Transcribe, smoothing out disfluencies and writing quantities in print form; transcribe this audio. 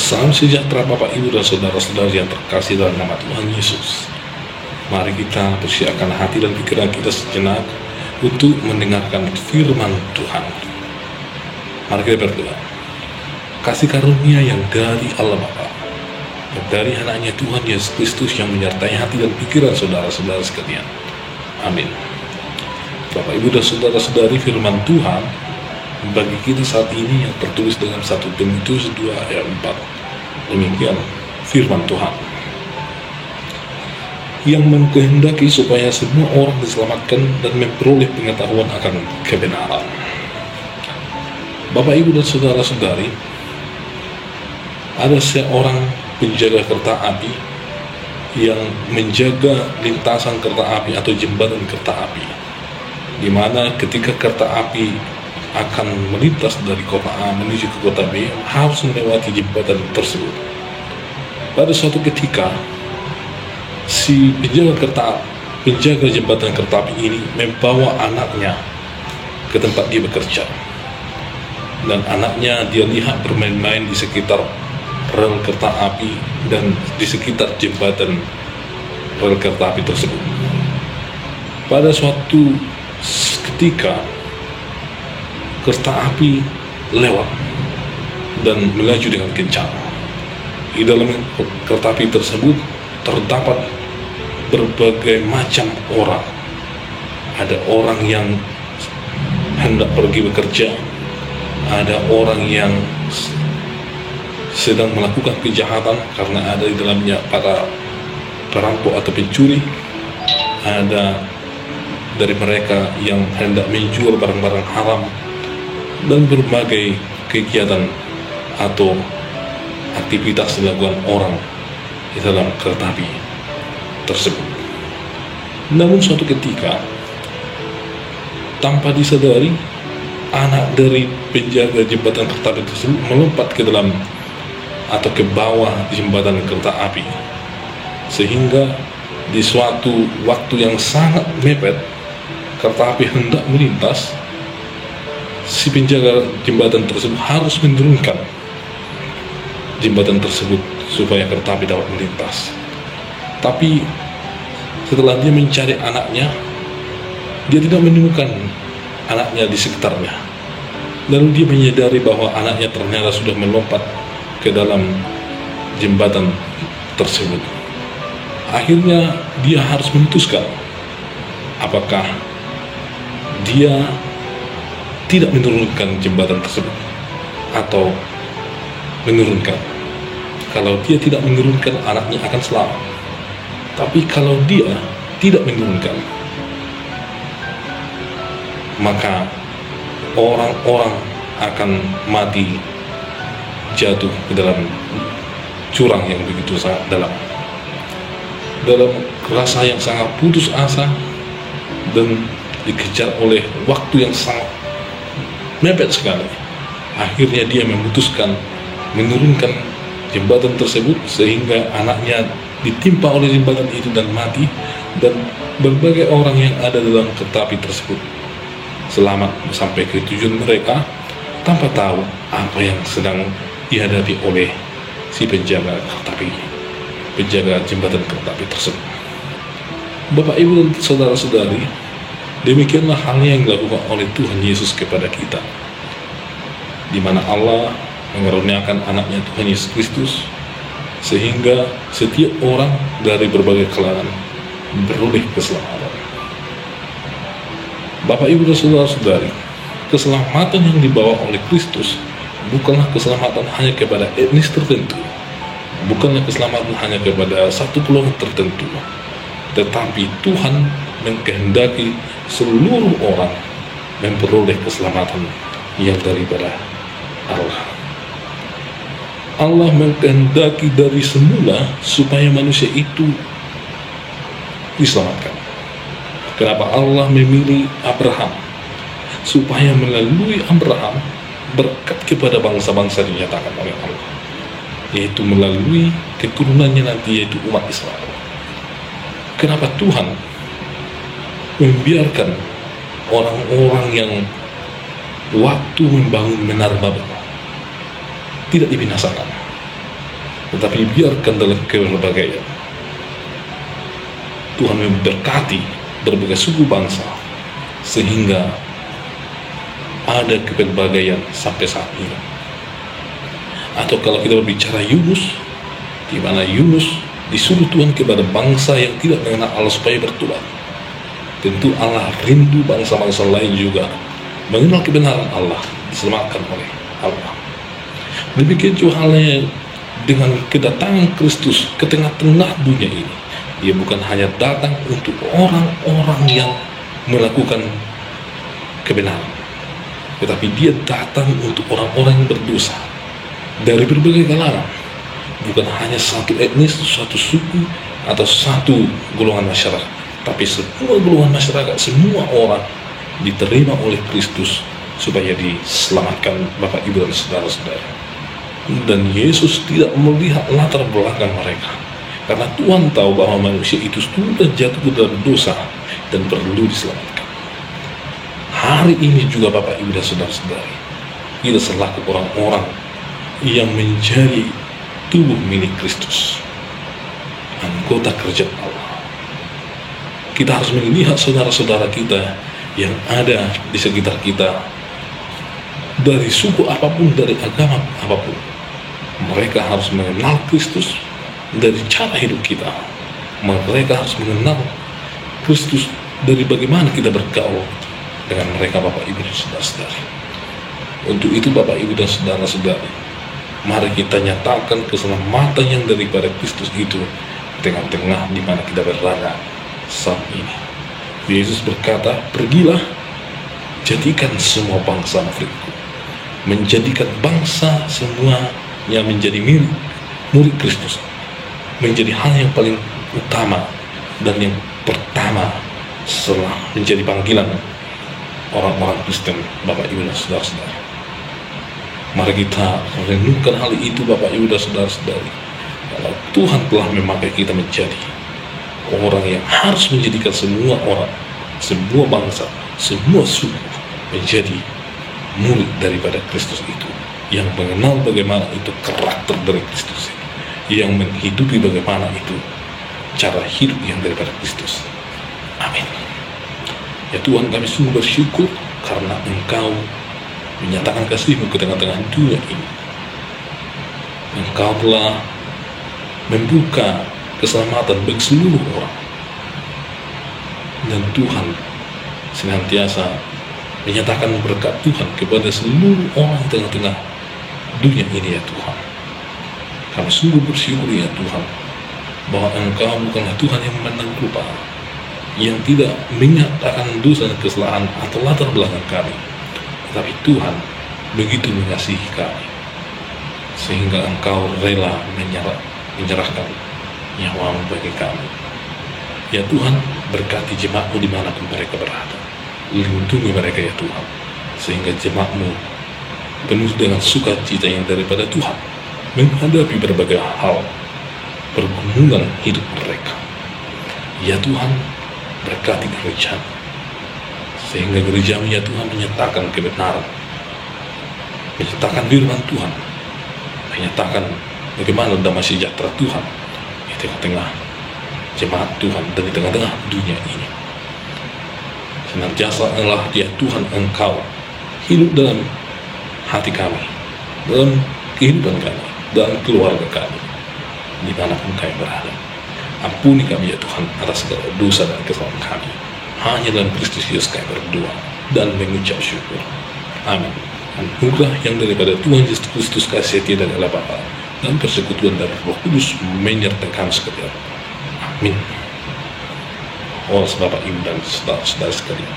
Salam sejahtera Bapak Ibu dan Saudara-saudari yang terkasih dalam nama Tuhan Yesus. Mari kita persiapkan hati dan pikiran kita sejenak untuk mendengarkan firman Tuhan. Mari kita berdoa. Kasih karunia yang dari Allah Bapa, dan dari anaknya Tuhan Yesus Kristus yang menyertai hati dan pikiran saudara-saudara sekalian. Amin. Bapak Ibu dan Saudara-saudari, firman Tuhan bagi kita saat ini yang tertulis dengan 1 Timotius 2 ayat 4. Demikian firman Tuhan yang mengkehendaki supaya semua orang diselamatkan dan memperoleh pengetahuan akan kebenaran. Bapak Ibu dan Saudara-saudari, ada seorang penjaga kereta api yang menjaga lintasan kereta api atau jembatan kereta api, di mana ketika kereta api akan melintas dari kota A menuju ke kota B harus melewati jembatan tersebut. Pada suatu ketika, si penjaga jembatan kereta api ini membawa anaknya ke tempat dia bekerja, dan anaknya dia lihat bermain-main di sekitar rel kereta api dan di sekitar jembatan rel kereta api tersebut. Pada suatu ketika kereta api lewat dan melaju dengan kencang. Di dalam kereta api tersebut terdapat berbagai macam orang. Ada orang yang hendak pergi bekerja, ada orang yang sedang melakukan kejahatan karena ada di dalamnya para perampok atau pencuri, ada dari mereka yang hendak menjual barang-barang haram, dan berbagai kegiatan atau aktivitas dilakukan orang di dalam kereta api tersebut. Namun suatu ketika, tanpa disadari, anak dari penjaga jembatan kereta api tersebut melompat ke dalam atau ke bawah jembatan kereta api, sehingga di suatu waktu yang sangat mepet kereta api hendak melintas, si penjaga jembatan tersebut harus menurunkan jembatan tersebut supaya kereta api dapat melintas. Tapi setelah dia mencari anaknya, dia tidak menemukan anaknya di sekitarnya. Lalu dia menyadari bahwa anaknya ternyata sudah melompat ke dalam jembatan tersebut. Akhirnya dia harus memutuskan apakah dia tidak menurunkan jembatan tersebut atau menurunkan. Kalau dia tidak menurunkan, anaknya akan selamat. Tapi kalau dia tidak menurunkan, maka orang-orang akan mati jatuh ke dalam jurang yang begitu sangat dalam. Dalam rasa yang sangat putus asa dan dikejar oleh waktu yang sangat mepet sekali, akhirnya dia memutuskan menurunkan jembatan tersebut sehingga anaknya ditimpa oleh jembatan itu dan mati, dan berbagai orang yang ada dalam kereta api tersebut selamat sampai ke tujuan mereka tanpa tahu apa yang sedang dihadapi oleh si penjaga kereta api, penjaga jembatan kereta api tersebut. Bapak Ibu dan Saudara-saudari, demikianlah halnya yang dilakukan oleh Tuhan Yesus kepada kita, di mana Allah mengaruniakan anaknya Tuhan Yesus Kristus sehingga setiap orang dari berbagai kalangan beroleh keselamatan. Bapak Ibu dan Saudara-saudari, keselamatan yang dibawa oleh Kristus bukanlah keselamatan hanya kepada etnis tertentu, bukanlah keselamatan hanya kepada satu kelompok tertentu, tetapi Tuhan mengkehendaki seluruh orang memperoleh keselamatan yang daripada Allah. Allah mengkehendaki dari semula supaya manusia itu diselamatkan. Kenapa Allah memilih Abraham? Supaya melalui Abraham berkat kepada bangsa-bangsa dinyatakan oleh Allah, yaitu melalui keturunannya nanti, yaitu umat Israel. Kenapa Tuhan membiarkan orang-orang yang waktu membangun menara Babel tidak dibinasakan? tetapi biarkan dalam keberbagaian Tuhan memberkati berbagai suku bangsa, sehingga ada keberbagaian sampai saat ini. Atau kalau kita berbicara Yunus, di mana Yunus disuruh Tuhan kepada bangsa yang tidak mengenal Allah supaya bertobat. Tentu Allah rindu bangsa-bangsa lain juga mengenal kebenaran Allah, diselamatkan oleh Allah. Demikian juga halnya dengan kedatangan Kristus ke tengah-tengah dunia ini. Dia bukan hanya datang untuk orang-orang yang melakukan kebenaran, tetapi dia datang untuk orang-orang yang berdosa dari berbagai kalangan, bukan hanya satu etnis, satu suku, atau satu golongan masyarakat, tapi semua golongan masyarakat, semua orang diterima oleh Kristus supaya diselamatkan Bapak Ibu dan saudara-saudara. Dan Yesus tidak melihat latar belakang mereka, karena Tuhan tahu bahwa manusia itu sudah jatuh ke dalam dosa dan perlu diselamatkan. Hari ini juga Bapak Ibu dan saudara-saudari, kita selaku orang-orang yang menjadi tubuh milik Kristus, anggota kerajaan Allah, kita harus melihat saudara-saudara kita yang ada di sekitar kita, dari suku apapun, dari agama apapun. Mereka harus mengenal Kristus dari cara hidup kita. Mereka harus mengenal Kristus dari bagaimana kita bergaul dengan mereka, Bapak Ibu dan saudara-saudari. Untuk itu Bapak Ibu dan saudara-saudari, mari kita nyatakan keselamatan yang daripada Kristus itu di tengah-tengah di mana kita berada saat ini. Yesus berkata, "Pergilah, jadikan semua bangsa muridku." Menjadikan bangsa semua yang menjadi murid Kristus menjadi hal yang paling utama dan yang pertama setelah menjadi panggilan orang-orang Kristen, Bapak Ibu dan saudara-saudara. Mari kita renungkan hal itu, Bapak Ibu dan saudara-saudari. Kalau Tuhan telah memakai kita menjadi orang yang harus menjadikan semua orang, semua bangsa, semua suku menjadi murid daripada Kristus itu, yang mengenal bagaimana itu karakter dari Kristus, yang menghidupi bagaimana itu cara hidup yang daripada Kristus. Amin. Ya Tuhan, kami sungguh bersyukur karena Engkau menyatakan kasih-Mu ke tengah-tengah dunia ini. Engkau telah membuka keselamatan bagi seluruh orang, dan Tuhan senantiasa menyatakan berkat Tuhan kepada seluruh orang di tengah-tengah dunia ini, ya Tuhan. Kami sungguh bersyukur, ya Tuhan, bahwa Engkau bukanlah Tuhan yang memandang rupa, yang tidak menyatakan dosa dan kesalahan atau latar belakang kami, tetapi Tuhan begitu mengasihi kami, sehingga Engkau rela menyerahkan nyawa-Mu bagi kami. Ya Tuhan, berkati jemaat-Mu dimanapun mereka berada. Lindungi mereka, ya Tuhan, sehingga jemaat-Mu penuh dengan sukacita yang daripada Tuhan menghadapi berbagai hal pergumulan hidup mereka. Ya Tuhan, berkati gereja, sehingga gereja-Mu, ya Tuhan, menyatakan kebenaran, menyatakan firman Tuhan, menyatakan bagaimana damai sejahtera Tuhan di tengah-tengah jemaat Tuhan dan di tengah-tengah dunia ini. Senantiasa Allah, ya Tuhan, Engkau hidup dalam hati kami, dalam kehidupan kami, dalam keluarga kami, dimanapun kami berada. Ampuni kami, ya Tuhan, atas segala dosa dan kesalahan kami. Hanya dalam Kristus Yesus kami berdoa dan mengucap syukur. Amin. Anugerah yang daripada Tuhan Yesus Kristus, kasih setia dari Allah Bapa dan persekutuan dari Roh Kudus menyertai kami sekalian. Amin. Bapak Ibu dan saudara-saudara sekalian,